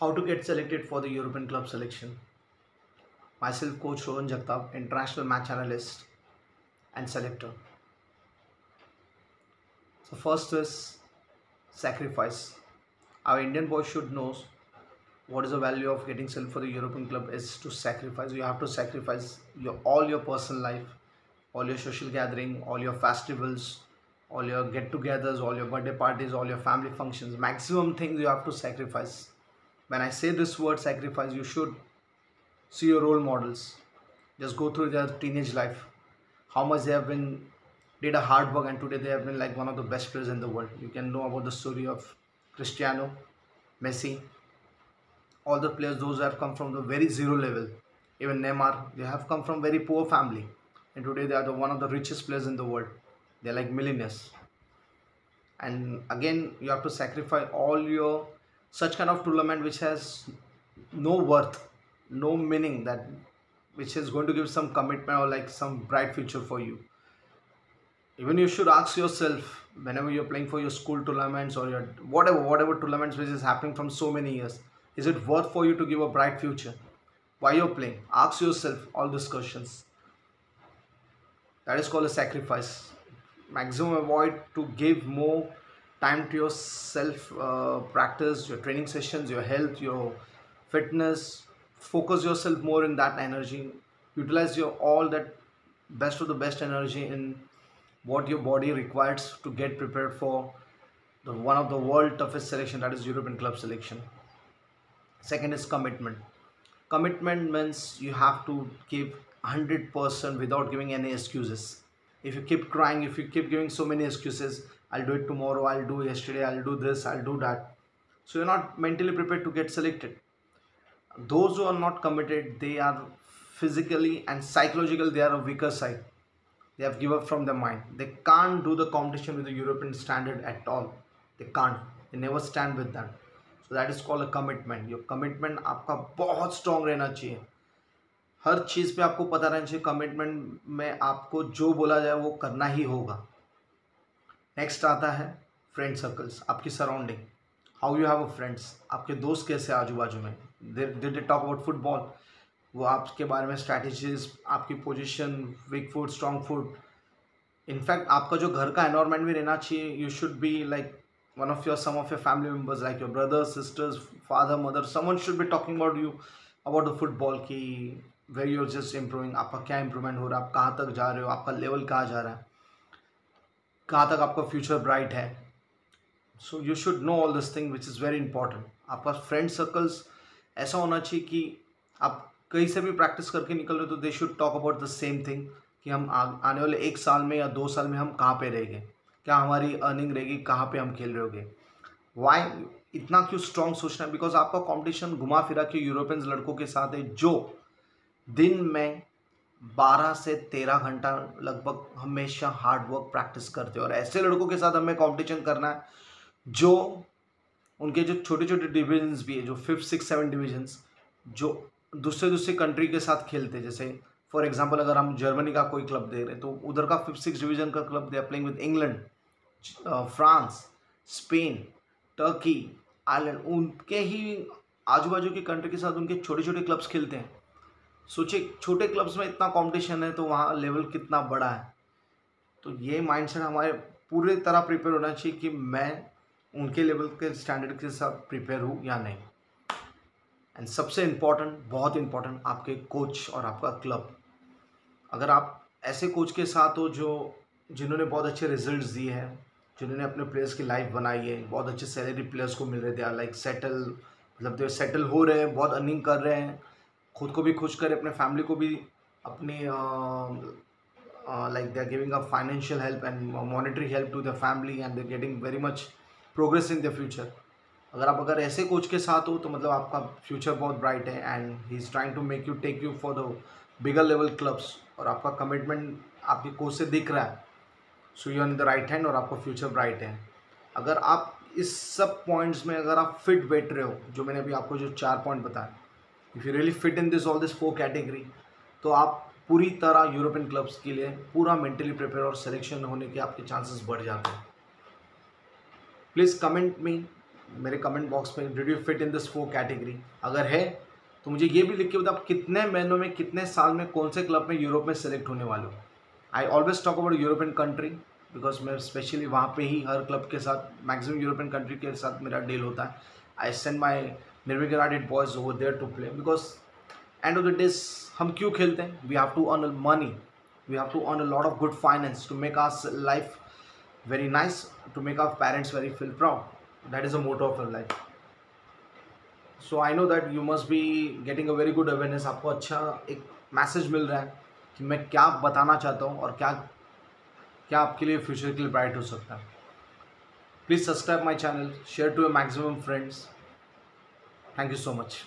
How to get selected for the European club selection? Myself, Coach Rohan Jagtap, international match analyst and selector. So first is sacrifice. Our Indian boys should know what is the value of getting selected for the European club is to sacrifice. You have to sacrifice all your personal life, all your social gathering, all your festivals, all your get-togethers, all your birthday parties, all your family functions. Maximum things you have to sacrifice. When I say this word sacrifice, you should see your role models. Just go through their teenage life, how much they have been did a hard work, and today they have been like one of the best players in the world. You can know about the story of Cristiano, Messi, all the players those who have come from the very zero level. Even Neymar, they have come from very poor family, and today they are one of the richest players in the world. They're like millionaires. And again, you have to sacrifice all your such kind of tournament which has no worth, no meaning, that which is going to give some commitment or like some bright future for you. Even you should ask yourself whenever you're playing for your school tournaments or your whatever tournaments which is happening from so many years, is it worth for you to give a bright future? Why you're playing? Ask yourself all these questions. That is called a sacrifice. Maximum avoid to give more time to your self practice, your training sessions, your health, your fitness. Focus yourself more in that energy. Utilize your all that best of the best energy in what your body requires to get prepared for the one of the world toughest selection, that is European club selection. Second is commitment. Commitment means you have to give 100% without giving any excuses. If you keep crying, if you keep giving so many excuses, I'll do it tomorrow, I'll do yesterday, I'll do this, I'll do that, so you're not mentally prepared to get selected. Those who are not committed, they are physically and psychologically, they are a weaker side. They have given up from their mind. They can't do the competition with the European standard at all. They can't. They never stand with that. So that is called a commitment. Your commitment आपका बहुत strong रहना चाहिए. हर चीज़ पे आपको पता रहना चाहिए. Commitment में आपको जो बोला जाए वो करना ही होगा. नेक्स्ट आता है फ्रेंड सर्कल्स, आपकी surrounding. How you have a friends, आपके दोस्त कैसे आजू बाजू में. दे टॉक अबाउट फुटबॉल, वो आपके बारे में स्ट्रैटेजीज, आपकी position, weak foot, strong foot. In fact आपका जो घर का एनवायरनमेंट भी रहना चाहिए. You should be like one of your some of your family members like your brothers, sisters, father, mother, someone should be talking about you about the football की where you're just improving. आपका क्या improvement हो रहा है, आप कहाँ तक जा रहे हो, आपका लेवल कहाँ जा रहा है, कहाँ तक आपका फ्यूचर ब्राइट है. So you should know all this thing which is very important. आपका फ्रेंड सर्कल्स ऐसा होना चाहिए कि आप कहीं से भी प्रैक्टिस करके निकल रहे हो तो they should talk about the same thing कि हम आने वाले 1 साल में या 2 साल में हम कहाँ पे रहेंगे, क्या हमारी अर्निंग रहेगी, कहाँ पे हम खेल रहे होंगे. वाई इतना क्यों स्ट्रॉन्ग सोचना है? बिकॉज आपका कंपटीशन घुमा फिरा के यूरोपियंस लड़कों के साथ है जो दिन में 12 से 13 घंटा लगभग हमेशा हार्ड वर्क प्रैक्टिस करते हैं. और ऐसे लड़कों के साथ हमें कंपटीशन करना है जो उनके जो छोटे छोटे डिविजन्स भी है, जो 5, 6, 7 डिविजन्स जो दूसरे कंट्री के साथ खेलते हैं. जैसे फॉर एग्जांपल अगर हम जर्मनी का कोई क्लब देख रहे हैं तो उधर का 5, 6 डिवीजन का club they are playing with England, France, Spain, Turkey, Ireland. उनके ही आजू बाजू की कंट्री के साथ उनके छोटे छोटे क्लब्स खेलते हैं. सोचिए छोटे क्लब्स में इतना कंपटीशन है तो वहाँ लेवल कितना बड़ा है. तो ये माइंडसेट हमारे पूरी तरह प्रिपेयर होना चाहिए कि मैं उनके लेवल के स्टैंडर्ड के साथ प्रिपेयर हूँ या नहीं. एंड सबसे इम्पॉर्टेंट, बहुत इम्पॉर्टेंट, आपके कोच और आपका क्लब. अगर आप ऐसे कोच के साथ हो जिन्होंने बहुत अच्छे रिजल्ट्स दिए हैं, जिन्होंने अपने प्लेयर्स की लाइफ बनाई है, बहुत अच्छे सैलरी प्लेयर्स को मिल रहे थे, लाइक सेटल, मतलब दे सेटल हो रहे हैं, बहुत अर्निंग कर रहे हैं, खुद को भी खुश करें, अपने फैमिली को भी अपनी like they are giving a financial help and monetary help to the family and they getting very much progress in the future. अगर ऐसे कोच के साथ हो तो मतलब आपका फ्यूचर बहुत ब्राइट है. And he is trying to make you take you for the bigger level clubs. और आपका कमिटमेंट आपके कोच से दिख रहा है. So you are in the right hand और आपका फ्यूचर ब्राइट है. अगर आप इस सब पॉइंट्स में अगर आप फिट बैठ रहे हो, जो मैंने अभी आपको जो 4 पॉइंट बताया, if you really fit in this all this 4 category, तो आप पूरी तरह यूरोपियन क्लब्स के लिए पूरा मेंटली प्रिपेयर और सिलेक्शन होने के आपके चांसेस बढ़ जाते हैं. प्लीज़ कमेंट मी मेरे कमेंट बॉक्स में, did you fit in this 4 category? अगर है तो मुझे ये भी लिख के बताओ आप कितने महीनों में, कितने साल में, कौन से क्लब में यूरोप में सेलेक्ट होने वाले हो। I always talk about European country because मैं स्पेशली वहाँ पे ही हर क्लब के साथ, मैक्सिमम यूरोपियन कंट्री के साथ मेरा डील होता है। I send my Nirvik United boys over there to play because end of the days हम क्यों खेलते हैं? We have to earn money, we have to earn a lot of good finance to make our life very nice, to make our parents very feel proud. That is the motto of your life. So I know that you must be getting a very good awareness. आपको अच्छा एक message मिल रहा है कि मैं क्या बताना चाहता हूँ और क्या क्या आपके लिए फ्यूचर के लिए ब्राइट हो सकता है। Please subscribe my channel, share to your maximum friends. Thank you so much.